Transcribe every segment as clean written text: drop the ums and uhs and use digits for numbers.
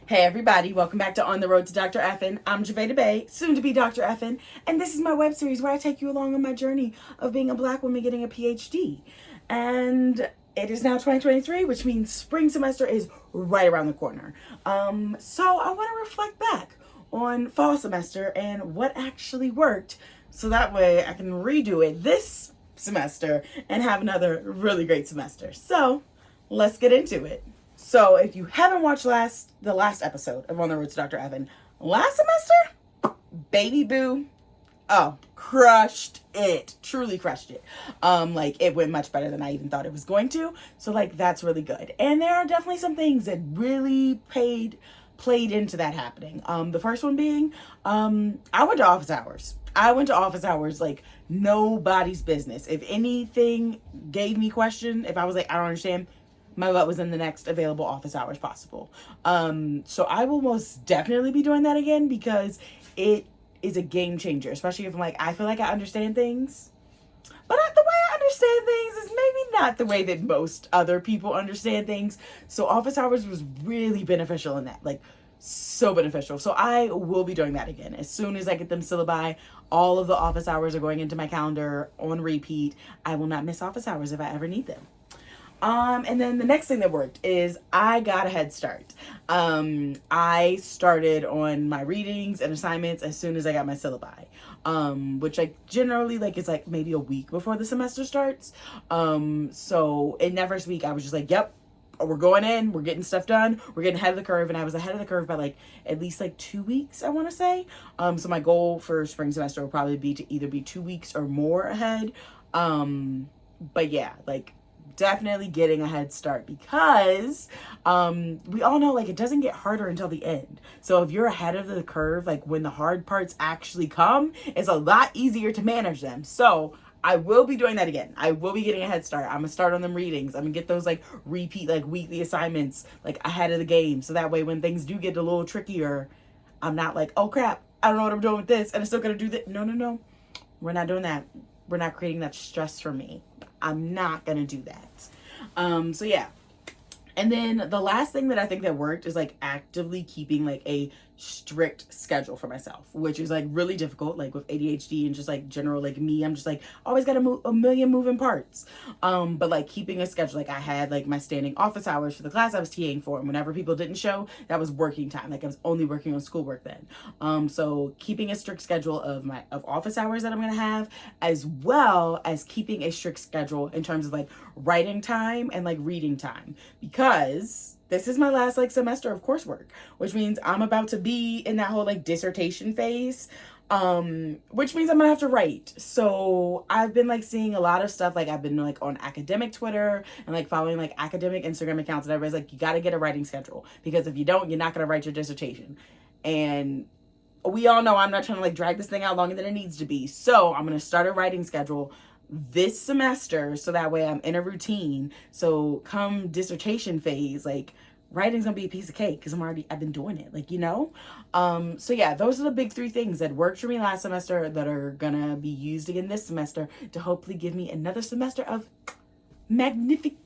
Hey everybody, welcome back to On the Road to Dr. Effin. I'm Javeda Bay, soon to be Dr. Effin, and this is my web series where I take you along on my journey of being a black woman getting a PhD. And it is now 2023, which means spring semester is right around the corner. So I want to reflect back on fall semester and what actually worked, so that way I can redo it this semester and have another really great semester. So let's get into it. So if you haven't watched the last episode of On the Road to Dr. Evan, last semester, baby boo, oh, crushed it. Truly crushed it. Like it went much better than I even thought it was going to. So like that's really good. And there are definitely some things that really played into that happening. The first one being, I went to office hours. I went to office hours like nobody's business. If anything gave me question, if I was like, I don't understand, my butt was in the next available office hours possible. So I will most definitely be doing that again because it is a game changer, especially if I'm like, I feel like I understand things. But the way I understand things is maybe not the way that most other people understand things. So office hours was really beneficial in that, like so beneficial. So I will be doing that again. As soon as I get them syllabi, all of the office hours are going into my calendar on repeat. I will not miss office hours if I ever need them. And then the next thing that worked is I got a head start. I started on my readings and assignments as soon as I got my syllabi. Which like generally like it's like maybe a week before the semester starts. So in that first week I was just like, yep, we're going in, we're getting stuff done, we're getting ahead of the curve. And I was ahead of the curve by like at least like 2 weeks, I want to say. So my goal for spring semester will probably be to either be 2 weeks or more ahead. But yeah, like definitely getting a head start because we all know like it doesn't get harder until the end. So if you're ahead of the curve, like when the hard parts actually come, it's a lot easier to manage them. So I will be doing that again. I will be getting a head start. I'm gonna start on them readings. I'm gonna get those like repeat like weekly assignments like ahead of the game, so that way when things do get a little trickier, I'm not like, oh crap, I don't know what I'm doing with this and I'm still gonna do that. No, we're not doing that. We're not creating that stress for me. I'm not gonna do that. So yeah. And then the last thing that I think that worked is like actively keeping like a strict schedule for myself, which is like really difficult, like with ADHD and just like general like me, I'm just like always got a million moving parts. But like keeping a schedule, like I had like my standing office hours for the class I was TAing for, and whenever people didn't show, that was working time. Like I was only working on schoolwork then. So keeping a strict schedule of office hours that I'm gonna have, as well as keeping a strict schedule in terms of like writing time and like reading time, because this is my last like semester of coursework, which means I'm about to be in that whole like dissertation phase, which means I'm gonna have to write. So I've been like seeing a lot of stuff, like I've been like on academic Twitter and like following like academic Instagram accounts, and everybody's like, you got to get a writing schedule, because if you don't, you're not gonna write your dissertation. And we all know I'm not trying to like drag this thing out longer than it needs to be. So I'm gonna start a writing schedule this semester, so that way I'm in a routine. So come dissertation phase, like writing's gonna be a piece of cake because I've been doing it, like, you know. So yeah, those are the big 3 things that worked for me last semester that are gonna be used again this semester to hopefully give me another semester of magnificent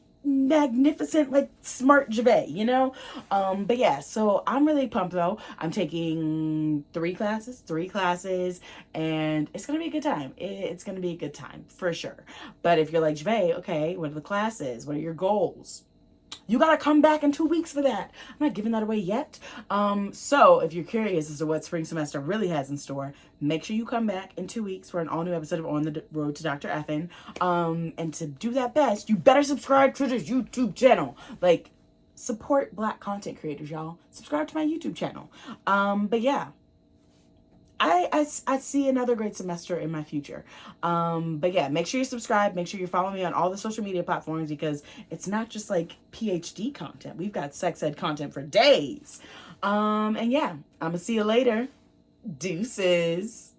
like smart Javet, you know. But yeah, so I'm really pumped though. I'm taking 3 classes, and it's gonna be a good time. It's gonna be a good time for sure. But if you're like, Javet, okay, what are the classes, what are your goals, you gotta come back in 2 weeks for that. I'm not giving that away yet. So if you're curious as to what spring semester really has in store, make sure you come back in 2 weeks for an all new episode of On the Road to Dr. Effin. And to do that best, you better subscribe to this YouTube channel. Like, support black content creators, y'all. Subscribe to my YouTube channel. But yeah, I see another great semester in my future. But yeah, make sure you subscribe. Make sure you follow me on all the social media platforms, because it's not just like PhD content. We've got sex ed content for days. And yeah, I'm gonna see you later. Deuces.